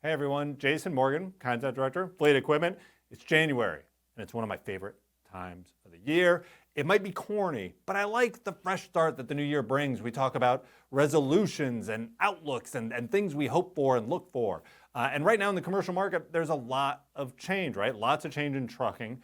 Hey everyone, Jason Morgan, Content Director, Fleet Equipment. It's January, and it's one of my favorite times of the year. It might be corny, but I like the fresh start that the new year brings. We talk about resolutions and outlooks and things we hope for and look for. And right now in the commercial market, there's a lot of change, right? Lots of change in trucking.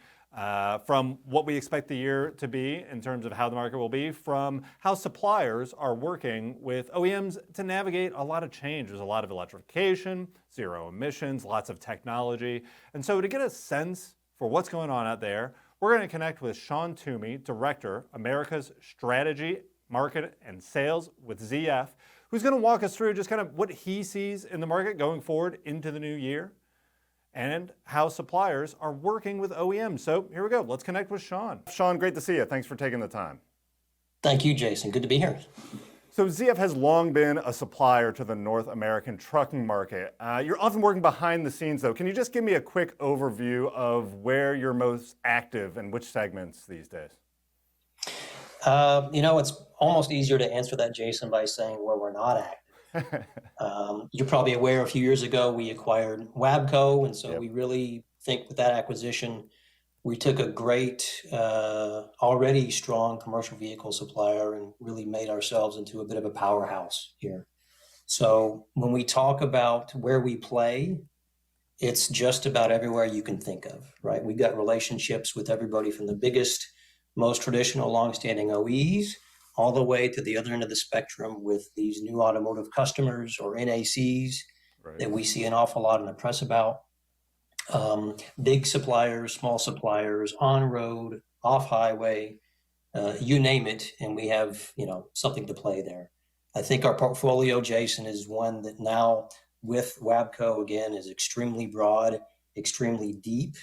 From what we expect the year to be in terms of how the market will be, from how suppliers are working with OEMs to navigate a lot of change. There's a lot of electrification, zero emissions, lots of technology. And so to get a sense for what's going on out there, we're going to connect with Shaun Twomey, Director, America's Strategy, Market, and Sales with ZF, who's going to walk us through just kind of what he sees in the market going forward into the new year, and how suppliers are working with OEMs. So here we go. Let's connect with Shaun. Shaun, great to see you. Thanks for taking the time. Thank you, Jason. Good to be here. So ZF has long been a supplier to the North American trucking market. You're often working behind the scenes, though. Can you just give me a quick overview of where you're most active and which segments these days? It's almost easier to answer that, Jason, by saying where we're not active. You're probably aware a few years ago we acquired Wabco, and so we really think with that acquisition, we took a great, already strong commercial vehicle supplier and really made ourselves into a bit of a powerhouse here. So when we talk about where we play, it's just about everywhere you can think of, right? We've got relationships with everybody from the biggest, most traditional, longstanding OEs, all the way to the other end of the spectrum with these new automotive customers or NACs that we see an awful lot in the press about. Big suppliers, small suppliers, on road, off highway, you name it, and we have something to play there. I think our portfolio, Jason, is one that now with Wabco again is extremely broad, extremely deep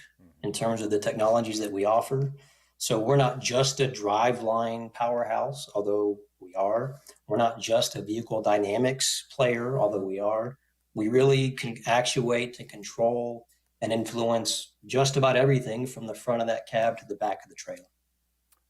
in terms of the technologies that we offer. So we're not just a driveline powerhouse, although we are. We're not just a vehicle dynamics player, although we are. We really can actuate and control and influence just about everything from the front of that cab to the back of the trailer.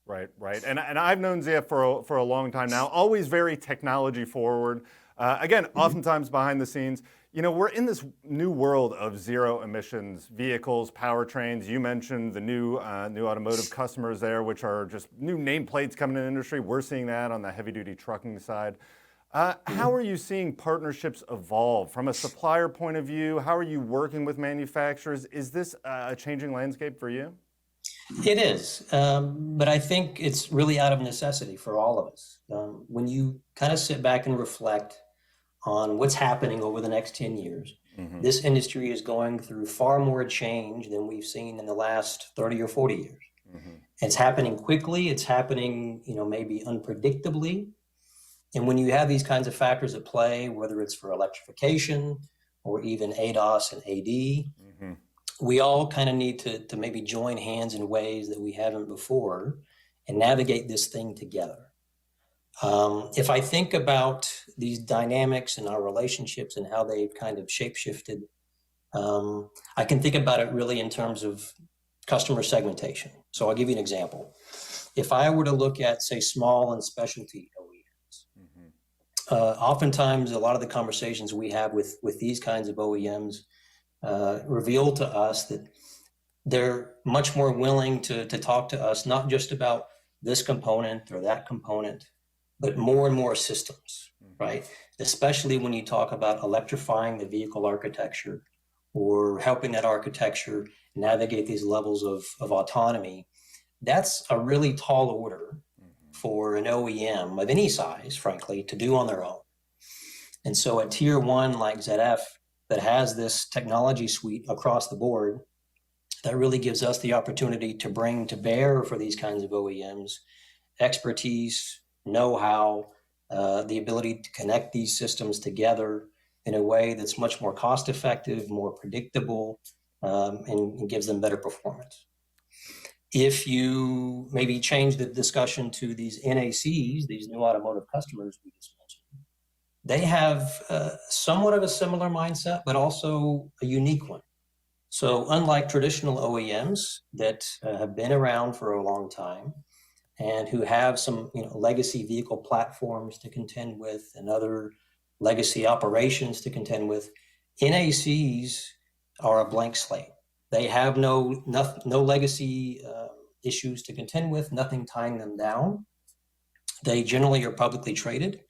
Right. And I've known ZF for a long time now, always very technology forward. Again, oftentimes behind the scenes. We're in this new world of zero emissions vehicles, powertrains. You mentioned the new automotive customers there, which are just new nameplates coming in the industry. We're seeing that on the heavy duty trucking side. How are you seeing partnerships evolve from a supplier point of view? How are you working with manufacturers? Is this a changing landscape for you? It is, but I think it's really out of necessity for all of us. When you kind of sit back and reflect on what's happening over the next 10 years, this industry is going through far more change than we've seen in the last 30 or 40 years. It's happening quickly. It's happening, maybe unpredictably. And when you have these kinds of factors at play, whether it's for electrification or even ADAS and AD, we all kind of need to maybe join hands in ways that we haven't before and navigate this thing together. If I think about these dynamics and our relationships and how they've kind of shapeshifted, I can think about it really in terms of customer segmentation. So I'll give you an example. If I were to look at, say, small and specialty OEMs, oftentimes a lot of the conversations we have with these kinds of OEMs reveal to us that they're much more willing to talk to us, not just about this component or that component, but more and more systems, right? Especially when you talk about electrifying the vehicle architecture or helping that architecture navigate these levels of autonomy. That's a really tall order for an OEM of any size, frankly, to do on their own. And so a tier one like ZF that has this technology suite across the board, that really gives us the opportunity to bring to bear for these kinds of OEMs expertise, know-how, the ability to connect these systems together in a way that's much more cost-effective, more predictable, and gives them better performance. If you maybe change the discussion to these NACs, these new automotive customers we just mentioned, they have somewhat of a similar mindset, but also a unique one. So unlike traditional OEMs that have been around for a long time, and who have some legacy vehicle platforms to contend with and other legacy operations to contend with, NACs are a blank slate. They have no legacy issues to contend with, nothing tying them down. They generally are publicly traded.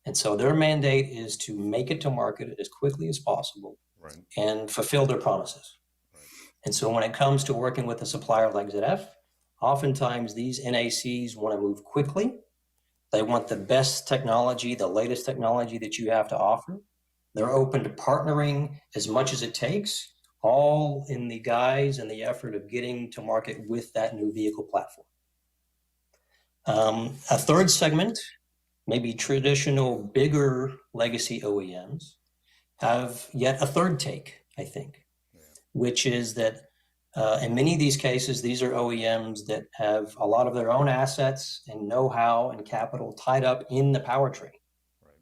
And so their mandate is to make it to market as quickly as possible Right. and fulfill their promises. Right. And so when it comes to working with a supplier like ZF, oftentimes these NACs want to move quickly. They want the best technology, the latest technology that you have to offer. They're open to partnering as much as it takes, all in the guise and the effort of getting to market with that new vehicle platform. A third segment, maybe traditional, bigger legacy OEMs, have yet a third take, I think, which is that in many of these cases, these are OEMs that have a lot of their own assets and know-how and capital tied up in the powertrain. Right.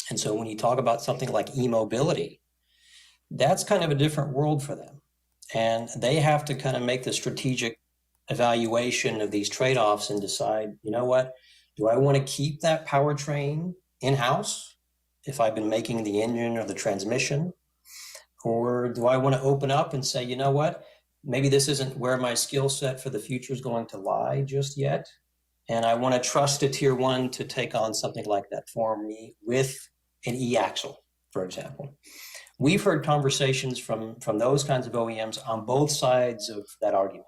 And so when you talk about something like e-mobility, that's kind of a different world for them. And they have to kind of make the strategic evaluation of these trade-offs and decide, you know what, do I want to keep that powertrain in-house if I've been making the engine or the transmission? Or do I want to open up and say, you know what, maybe this isn't where my skill set for the future is going to lie just yet. And I want to trust a tier one to take on something like that for me with an e-axle, for example. We've heard conversations from those kinds of OEMs on both sides of that argument.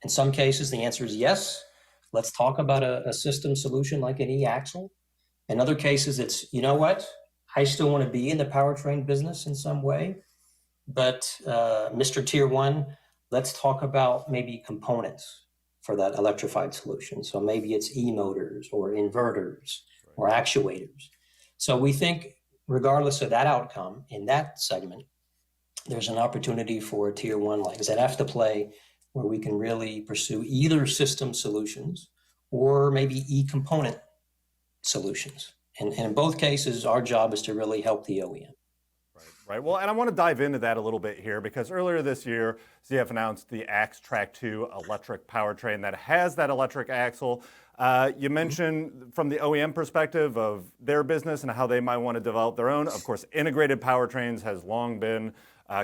In some cases, the answer is yes. Let's talk about a system solution like an e-axle. In other cases, it's, you know what, I still want to be in the powertrain business in some way, but Mr. Tier 1, let's talk about maybe components for that electrified solution. So maybe it's e-motors or inverters or actuators. So we think regardless of that outcome in that segment, there's an opportunity for a Tier 1 like ZF to play where we can really pursue either system solutions or maybe e-component solutions. And in both cases, our job is to really help the OEM. Right. Well, and I want to dive into that a little bit here because earlier this year, ZF announced the Axe Track 2 electric powertrain that has that electric axle. You mentioned from the OEM perspective of their business and how they might want to develop their own. Of course, integrated powertrains has long been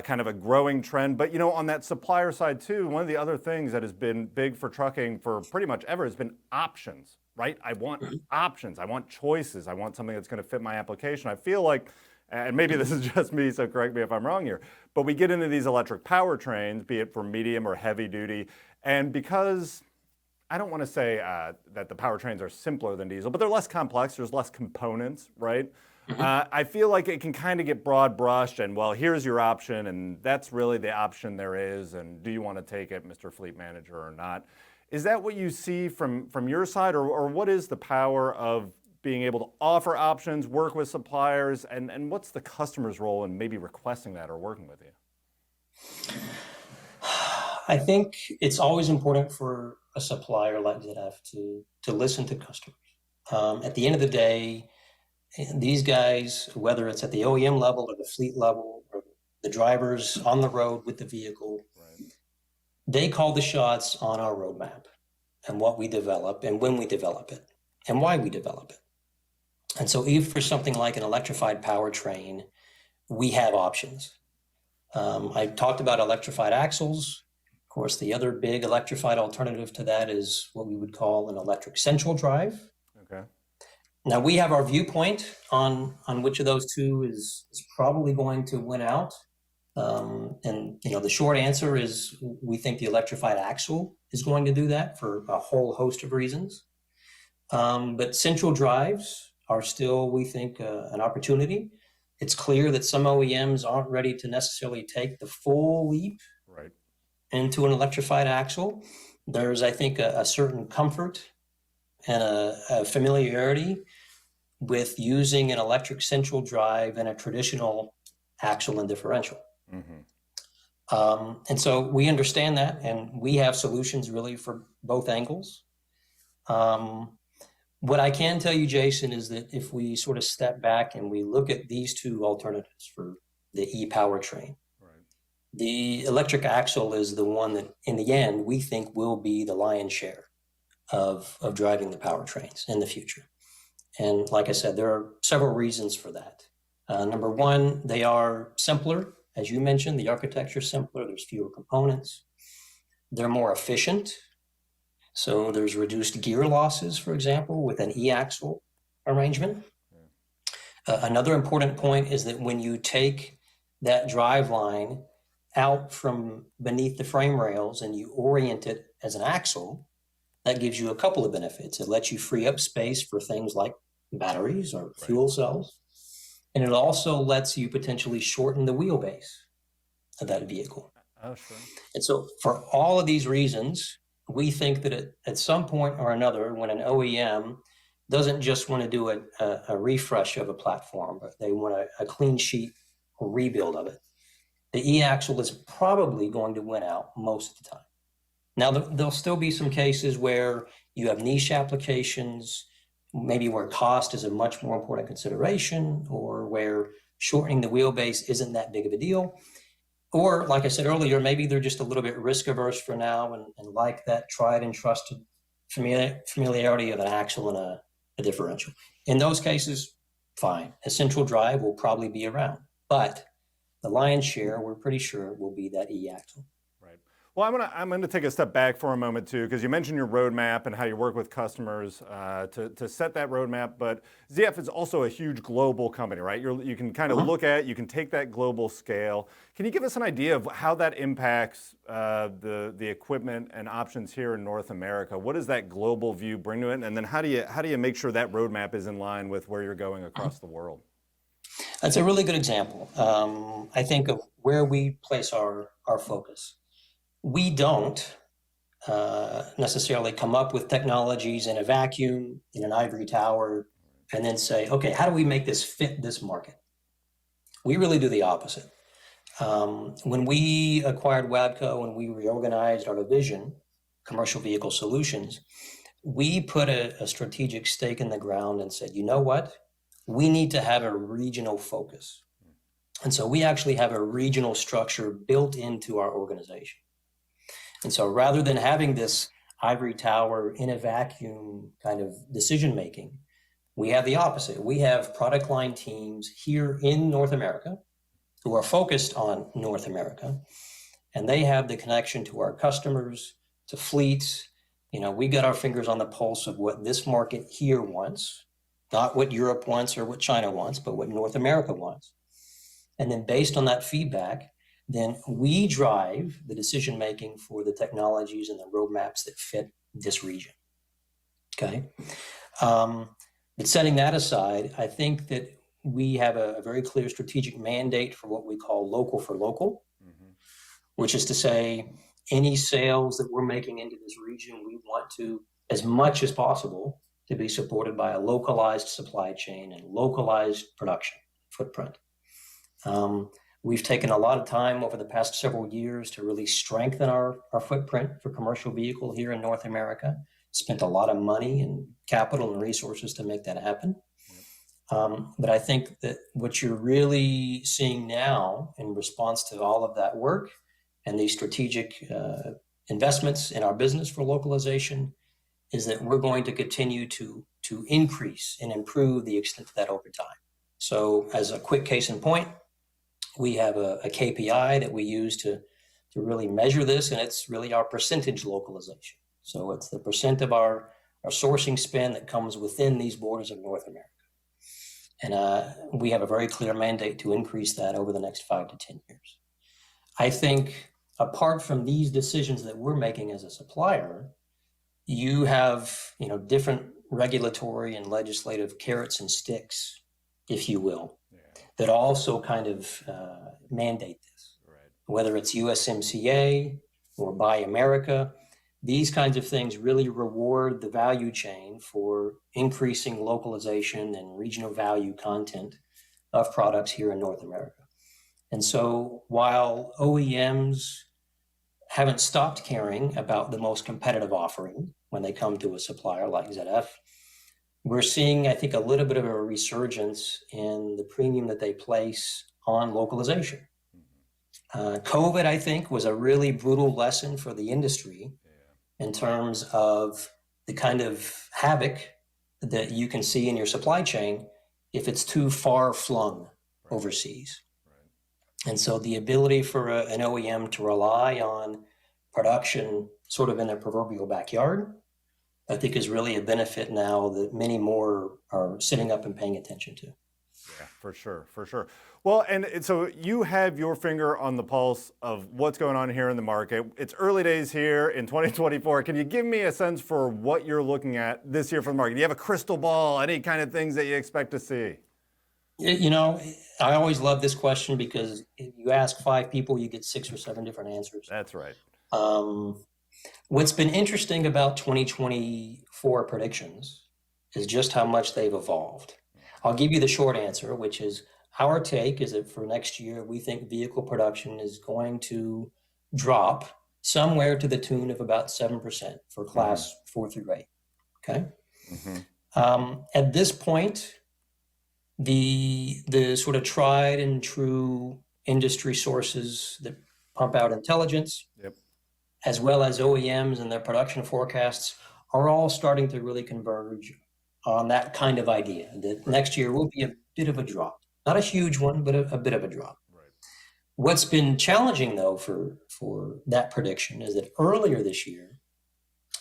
kind of a growing trend. But, you know, on that supplier side, too, one of the other things that has been big for trucking for pretty much ever has been options, right? I want options. I want choices. I want something that's going to fit my application. I feel like, and maybe this is just me, so correct me if I'm wrong here, but we get into these electric powertrains, be it for medium or heavy duty, and because I don't want to say that the powertrains are simpler than diesel, but they're less complex, there's less components, right? I feel like it can kind of get broad brushed and, well, here's your option, and that's really the option there is, and do you want to take it, Mr. Fleet Manager, or not? Is that what you see from your side, or what is the power of being able to offer options, work with suppliers, and what's the customer's role in maybe requesting that or working with you? I think it's always important for a supplier like ZF to listen to customers. At the end of the day, these guys, whether it's at the OEM level or the fleet level or the drivers on the road with the vehicle, they call the shots on our roadmap and what we develop and when we develop it and why we develop it. And so if for something like an electrified powertrain, we have options. I talked about electrified axles. Of course, the other big electrified alternative to that is what we would call an electric central drive. Okay. Now we have our viewpoint on which of those two is probably going to win out. And you know, the short answer is we think the electrified axle is going to do that for a whole host of reasons. But central drives are still, we think, an opportunity. It's clear that some OEMs aren't ready to necessarily take the full leap into an electrified axle. There's, I think, a certain comfort and a familiarity with using an electric central drive and a traditional axle and differential. And so we understand that, and we have solutions really for both angles. What I can tell you, Jason, is that if we sort of step back and we look at these two alternatives for the e-powertrain, the electric axle is the one that, in the end, we think will be the lion's share of driving the powertrains in the future. And like I said, there are several reasons for that. Number one, they are simpler. As you mentioned, the architecture is simpler. There's fewer components. They're more efficient. So there's reduced gear losses, for example, with an e-axle arrangement. Another important point is that when you take that drive line out from beneath the frame rails and you orient it as an axle, that gives you a couple of benefits. It lets you free up space for things like batteries or fuel cells. And it also lets you potentially shorten the wheelbase of that vehicle. Oh, sure. And so for all of these reasons, we think that at some point or another, when an OEM doesn't just want to do a refresh of a platform, but they want a clean sheet rebuild of it, the e-axle is probably going to win out most of the time. Now, there'll still be some cases where you have niche applications, maybe where cost is a much more important consideration, or where shortening the wheelbase isn't that big of a deal. Or, like I said earlier, maybe they're just a little bit risk averse for now and like that tried and trusted familiarity of an axle and a differential. In those cases, fine. A central drive will probably be around, but the lion's share, we're pretty sure, will be that e-axle. Right. Well, I'm gonna take a step back for a moment too, because you mentioned your roadmap and how you work with customers to set that roadmap. But ZF is also a huge global company, right? You can kind of look at, you can take that global scale. Can you give us an idea of how that impacts the equipment and options here in North America? What does that global view bring to it? And then how do you make sure that roadmap is in line with where you're going across the world? That's a really good example. I think of where we place our focus. We don't necessarily come up with technologies in a vacuum, in an ivory tower, and then say, okay, how do we make this fit this market? We really do the opposite. When we acquired WABCO and we reorganized our division, Commercial Vehicle Solutions, we put a strategic stake in the ground and said, you know what? We need to have a regional focus. And so we actually have a regional structure built into our organization. And so rather than having this ivory tower in a vacuum kind of decision making, we have the opposite. We have product line teams here in North America who are focused on North America, and they have the connection to our customers, to fleets. You know, we got our fingers on the pulse of what this market here wants. Not what Europe wants or what China wants, but what North America wants. And then based on that feedback, then we drive the decision-making for the technologies and the roadmaps that fit this region, okay? But setting that aside, I think that we have a very clear strategic mandate for what we call local for local, which is to say any sales that we're making into this region, we want to, as much as possible, to be supported by a localized supply chain and localized production footprint. We've taken a lot of time over the past several years to really strengthen our footprint for commercial vehicle here in North America, spent a lot of money and capital and resources to make that happen. But I think that what you're really seeing now in response to all of that work and these strategic investments in our business for localization is that we're going to continue to increase and improve the extent of that over time. So as a quick case in point, we have a KPI that we use to really measure this, and it's really our percentage localization. So it's the percent of our sourcing spend that comes within these borders of North America. And we have a very clear mandate to increase that over the next 5 to 10 years. I think apart from these decisions that we're making as a supplier, you have, you know, different regulatory and legislative carrots and sticks, if you will, that also kind of mandate this. Right. Whether it's USMCA or Buy America, these kinds of things really reward the value chain for increasing localization and regional value content of products here in North America. And so while OEMs haven't stopped caring about the most competitive offering when they come to a supplier like ZF, we're seeing, I think, a little bit of a resurgence in the premium that they place on localization. COVID, I think, was a really brutal lesson for the industry in terms of the kind of havoc that you can see in your supply chain if it's too far flung overseas. Right. And so the ability for an OEM to rely on production sort of in their proverbial backyard, I think is really a benefit now that many more are sitting up and paying attention to. Yeah, for sure, for sure. Well, and so you have your finger on the pulse of what's going on here in the market. It's early days here in 2024. Can you give me a sense for what you're looking at this year for the market? Do you have a crystal ball, any kind of things that you expect to see? You know, I always love this question because if you ask 5 people, you get 6 or 7 different answers. That's right. What's been interesting about 2024 predictions is just how much they've evolved. I'll give you the short answer, which is our take is that for next year, we think vehicle production is going to drop somewhere to the tune of about 7% for class 4 through 8. Okay. At this point, the sort of tried and true industry sources that pump out intelligence, Yep. as well as OEMs and their production forecasts, are all starting to really converge on that kind of idea that next year will be a bit of a drop. Not a huge one, but a bit of a drop. Right. What's been challenging, though, for that prediction is that earlier this year,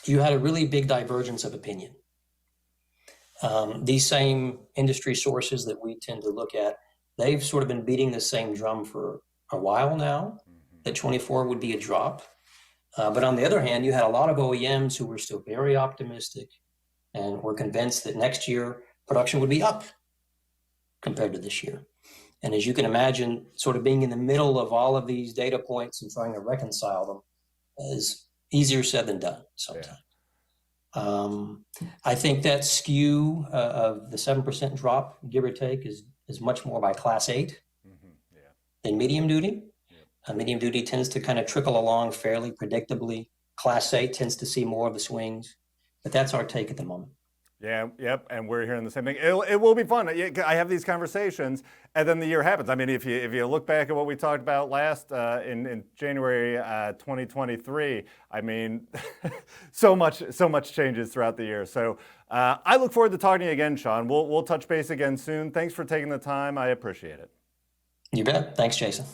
you had a really big divergence of opinion. These same industry sources that we tend to look at, they've sort of been beating the same drum for a while now, that 24 would be a drop. But on the other hand, you had a lot of OEMs who were still very optimistic and were convinced that next year production would be up compared to this year. And as you can imagine, sort of being in the middle of all of these data points and trying to reconcile them is easier said than done sometimes. Yeah. I think that skew of the 7% drop, give or take, is much more by class 8 than medium duty. Medium duty tends to kind of trickle along fairly predictably. Class 8 tends to see more of the swings, but that's our take at the moment. Yeah, yep, and we're hearing the same thing. It will be fun. I have these conversations, and then the year happens. I mean, if you look back at what we talked about last in January 2023, I mean, so much changes throughout the year. So I look forward to talking to you again, Shaun. We'll touch base again soon. Thanks for taking the time. I appreciate it. You bet. Thanks, Jason.